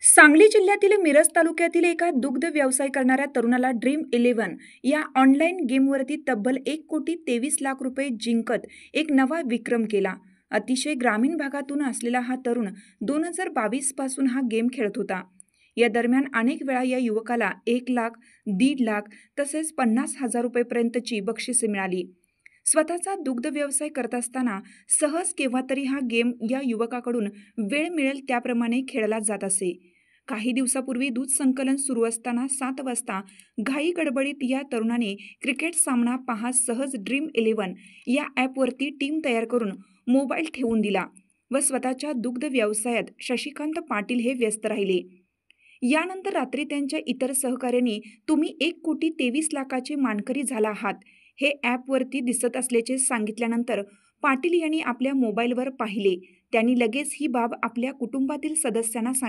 सांगली जिल्ह्यातील मिरज तालुक्यातील एका दुग्ध व्यवसाय करणाऱ्या तरुणाला ड्रीम 11 या ऑनलाईन गेमवरती तब्बल 1,23,00,000 रुपये जिंकत एक नवा विक्रम केला। अतिशय ग्रामीण भागातून असलेला हा तरुण 2022 पासून हा गेम खेळत होता। या दरम्यान अनेक वेळा या युवकाला 1,00,000, 1,50,000 तसेच 50,000 रुपयेपर्यंतची बक्षिसे मिळाली। स्वतःचा दुग्ध व्यवसाय करत असताना सहज केव्हा तरी हा गेम या युवकाकडून वेळ मिळेल त्याप्रमाणे खेळला जात असे। काही दिवसापूर्वी दूध संकलन सुरू असताना 7 वाजता घाई गडबडीत या तरुणाने क्रिकेट सामना पाहत सहज ड्रीम 11 या ॲपवरती टीम तयार करून मोबाईल ठेवून दिला व स्वतःच्या दुग्ध व्यवसायात शशिकांत पाटील हे व्यस्त राहिले। यानंतर रात्री त्यांच्या इतर सहकाऱ्यांनी तुम्ही 1,23,00,000चे मानकरी झाला आहात हे ॲपवरती दिसत असल्याचे सांगितल्यानंतर पाटील यांनी आपल्या मोबाईलवर पाहिले। त्यांनी लगेच ही बाब आपल्या कुटुंबातील सदस्यांना सांगितली।